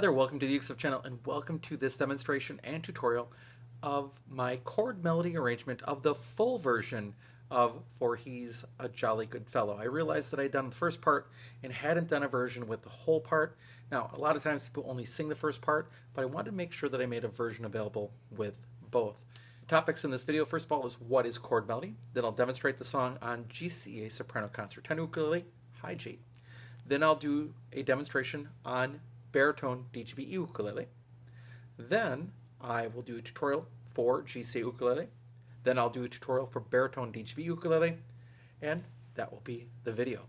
Hi there, welcome to the UXF channel and welcome to this demonstration and tutorial of my chord melody arrangement of the full version of For He's a Jolly Good Fellow. I realized that I'd done the first part and hadn't done a version with the whole part. Now, a lot of times people only sing the first part, but I wanted to make sure that I made a version available with both. Topics in this video, first of all, is what is chord melody. Then I'll demonstrate the song on GCEA soprano concert tenor ukulele, high G. Then I'll do a demonstration on baritone DGBE ukulele. Then I will do a tutorial for GCEA ukulele. Then I'll do a tutorial for baritone DGBE ukulele, and that will be the video.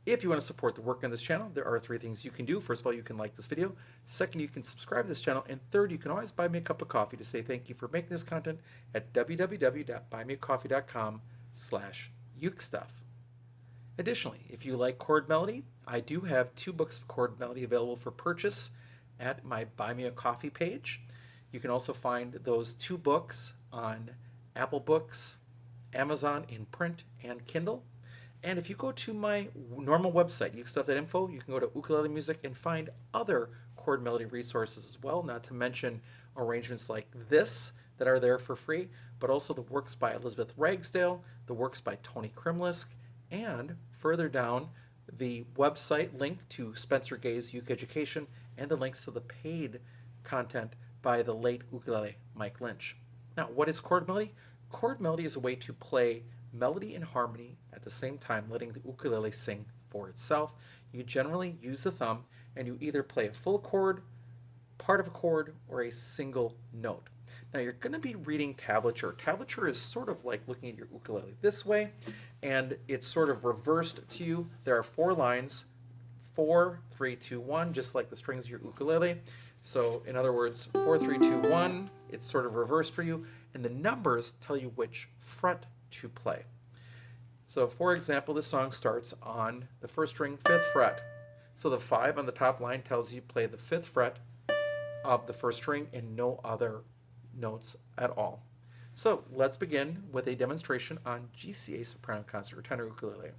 If you want to support the work on this channel, there are three things you can do. First of all, you can like this video. Second, you can subscribe to this channel. And third, you can always buy me a cup of coffee to say thank you for making this content at www.buymeacoffee.com/ukestuff. Additionally, if you like chord melody, I do have 2 books of chord melody available for purchase at my Buy Me a Coffee page. You can also find those 2 books on Apple Books, Amazon in print, and Kindle. And if you go to my normal website, ukestuff.info, you can go to ukulele music and find other chord melody resources as well, not to mention arrangements like this that are there for free, but also the works by Elizabeth Ragsdale, the works by Tony Krimlisk, and further down, the website link to Spencer Gay's Uke Education and the links to the paid content by the late ukulele Mike Lynch. Now, what is chord melody? Chord melody is a way to play melody and harmony at the same time, letting the ukulele sing for itself. You generally use the thumb and you either play a full chord, part of a chord, or a single note. Now you're going to be reading tablature. Tablature is sort of like looking at your ukulele this way, and it's sort of reversed to you. There are 4 lines, 4, 3, 2, 1, just like the strings of your ukulele. So in other words, 4, 3, 2, 1, it's sort of reversed for you, and the numbers tell you which fret to play. So for example, this song starts on the 1st string, 5th fret. So the 5 on the top line tells you play the 5th fret of the 1st string and no other notes at all. So let's begin with a demonstration on GCEA soprano concert tenor ukulele.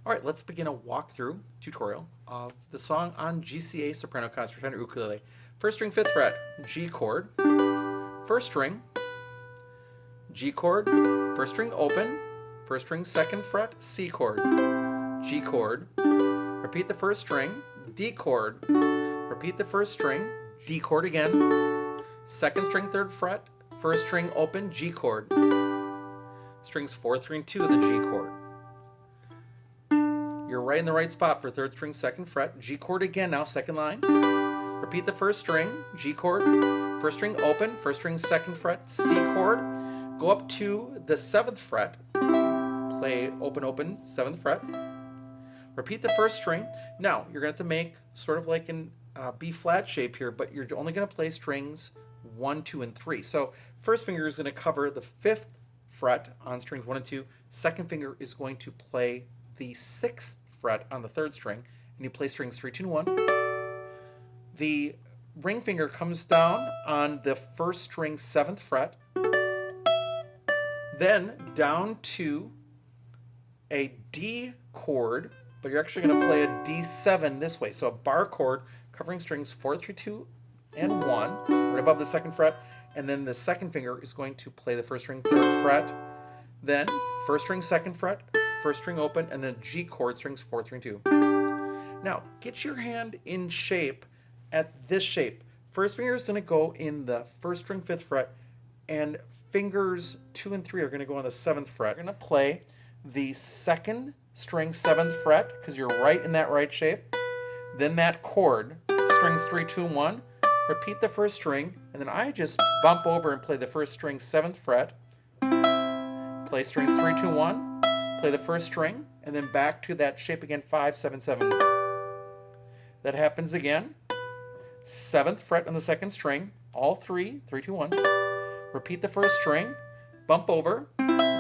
All right, let's begin a walkthrough tutorial of the song on GCEA soprano concert tenor ukulele. 1st string, 5th fret, G chord. 1st string, G chord. 1st string open. 1st string, 2nd fret, C chord. G chord. Repeat the 1st string, D chord. Repeat the 1st string, D chord again. 2nd string, 3rd fret, 1st string open, G chord. Strings 4, 3, and 2 of the G chord. You're right in the right spot for 3rd string, 2nd fret, G chord again now, 2nd line. Repeat the 1st string, G chord, 1st string open, 1st string, 2nd fret, C chord. Go up to the 7th fret, play open, open, 7th fret. Repeat the 1st string. Now, you're going to have to make sort of like an B flat shape here, but you're only going to play strings 1, 2, and 3. So first finger is going to cover the 5th fret on strings 1 and 2. Second finger is going to play the 6th fret on the 3rd string, and you play strings 3, 2, and 1. The ring finger comes down on the 1st string 7th fret, then down to a D chord, but you're actually going to play a D7 this way. So a bar chord covering strings 4, 3, 2, and 1, right above the 2nd fret, and then the second finger is going to play the 1st string 3rd fret, then 1st string 2nd fret, 1st string open, and then G chord strings 4, 3, and 2. Now get your hand in shape at this shape. First finger is going to go in the 1st string 5th fret, and fingers 2 and 3 are going to go on the 7th fret. You're going to play the 2nd string 7th fret because you're right in that right shape. Then that chord, strings 3, 2, and 1. Repeat the 1st string, and then I just bump over and play the 1st string 7th fret. Play strings 3, 2, 1. Play the 1st string, and then back to that shape again, 5, 7, 7. That happens again. 7th fret on the 2nd string, all 3, 3, 2, 1. Repeat the 1st string, bump over,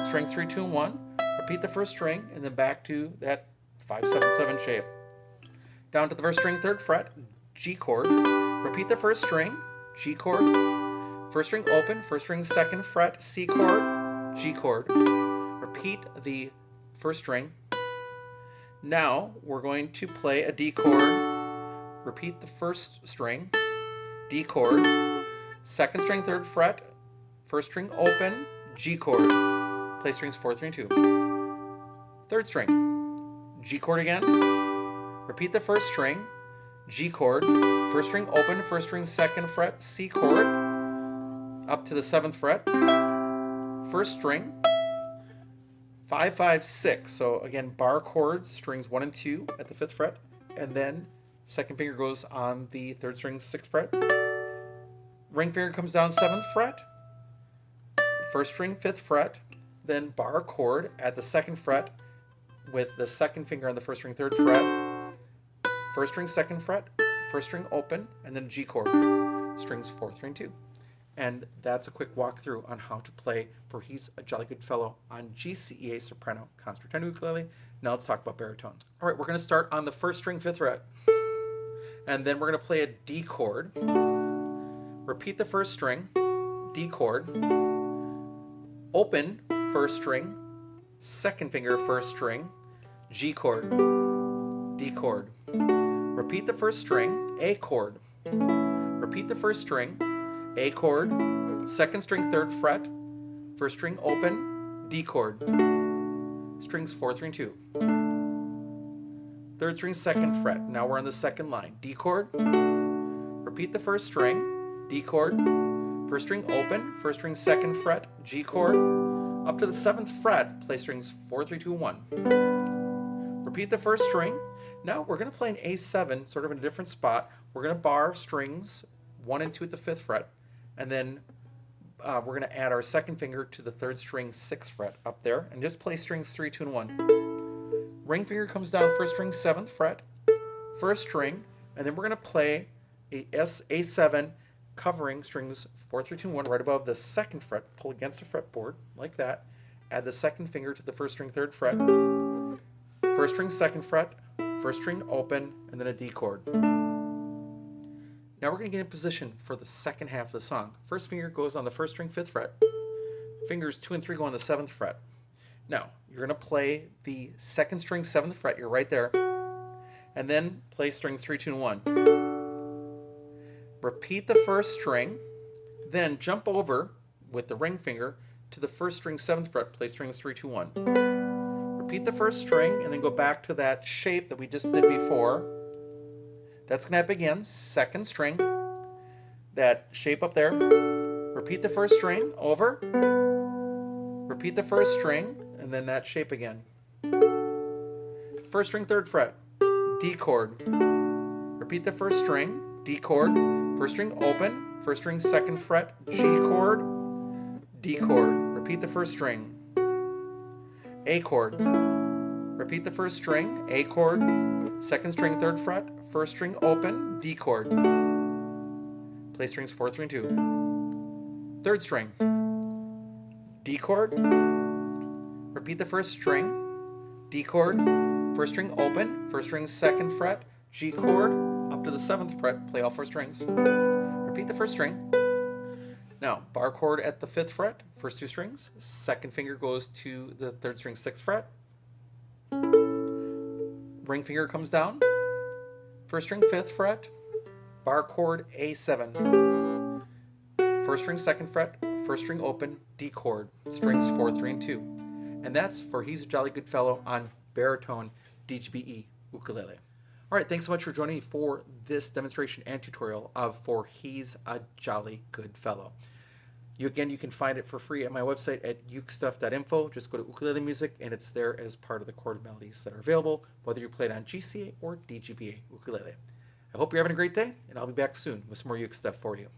strings 3, 2, and 1. Repeat the 1st string, and then back to that 5, 7, 7 shape. Down to the 1st string 3rd fret, G chord. Repeat the 1st string, G chord. 1st string open, 1st string 2nd fret, C chord, G chord. Repeat the 1st string. Now we're going to play a D chord. Repeat the 1st string, D chord, 2nd string 3rd fret, 1st string open, G chord. Play strings 4, 3, and 2. 3rd string, G chord again. Repeat the 1st string, G chord, 1st string open, 1st string 2nd fret, C chord, up to the 7th fret, 1st string, 5, 5, 6. So again, bar chords, strings 1 and 2 at the 5th fret, and then 2nd finger goes on the 3rd string 6th fret. Ring finger comes down 7th fret, 1st string 5th fret, then bar chord at the 2nd fret with the 2nd finger on the 1st string 3rd fret, 1st string 2nd fret, 1st string open, and then G chord, strings 4, 3, and 2. And that's a quick walkthrough on how to play For He's a Jolly Good Fellow on GCEA soprano concerto ukulele. Now let's talk about baritone. All right, we're going to start on the 1st string 5th fret, and then we're going to play a D chord. Repeat the 1st string, D chord, open 1st string, 2nd finger 1st string, G chord, D chord. Repeat the 1st string, A chord. Repeat the 1st string, A chord, 2nd string 3rd fret, 1st string open, D chord. Strings 4, 3, and 2. 3rd string 2nd fret. Now we're on the 2nd line. D chord. Repeat the 1st string, D chord. 1st string open, 1st string 2nd fret, G chord. Up to the 7th fret, play strings 4, 3, 2, 1. Repeat the 1st string. Now we're going to play an A7, sort of in a different spot. We're going to bar strings 1 and 2 at the 5th fret, and then we're going to add our 2nd finger to the 3rd string 6th fret up there, and just play strings 3, 2, and 1. Ring finger comes down 1st string 7th fret, 1st string, and then we're going to play a A7 covering strings 4, 3, 2, and 1 right above the 2nd fret. Pull against the fretboard like that. Add the 2nd finger to the 1st string 3rd fret, 1st string 2nd fret, 1st string open, and then a D chord. Now we're going to get in position for the 2nd half of the song. 1st finger goes on the 1st string 5th fret. Fingers 2 and 3 go on the 7th fret. Now you're going to play the 2nd string 7th fret. You're right there. And then play strings 3, 2, and 1. Repeat the 1st string. Then jump over with the ring finger to the 1st string 7th fret. Play strings 3, 2, 1. Repeat the 1st string and then go back to that shape that we just did before. That's going to happen again. 2nd string, that shape up there. Repeat the 1st string, over. Repeat the 1st string, and then that shape again. 1st string 3rd fret, D chord. Repeat the 1st string, D chord. 1st string open, 1st string 2nd fret, G chord, D chord. Repeat the 1st string, A chord. Repeat the 1st string, A chord, 2nd string 3rd fret, 1st string open, D chord. Play strings 4, 3, and 2. Third string, D chord. Repeat the first string, D chord, first string open, first string second fret, G chord, up to the 7th fret, play all 4 strings. Repeat the first string. Now, bar chord at the 5th fret, first 2 strings, second finger goes to the 3rd string 6th fret, ring finger comes down, first string 5th fret, bar chord A7, first string 2nd fret, first string open, D chord, strings 4, 3, and 2. And that's for He's a Jolly Good Fellow on baritone DGBE ukulele. All right, thanks so much for joining me for this demonstration and tutorial of For He's a Jolly Good Fellow. You can find it for free at my website at ukestuff.info. Just go to ukulele music and it's there as part of the chord melodies that are available, whether you play it on GCEA or DGBE ukulele. I hope you're having a great day, and I'll be back soon with some more uke stuff for you.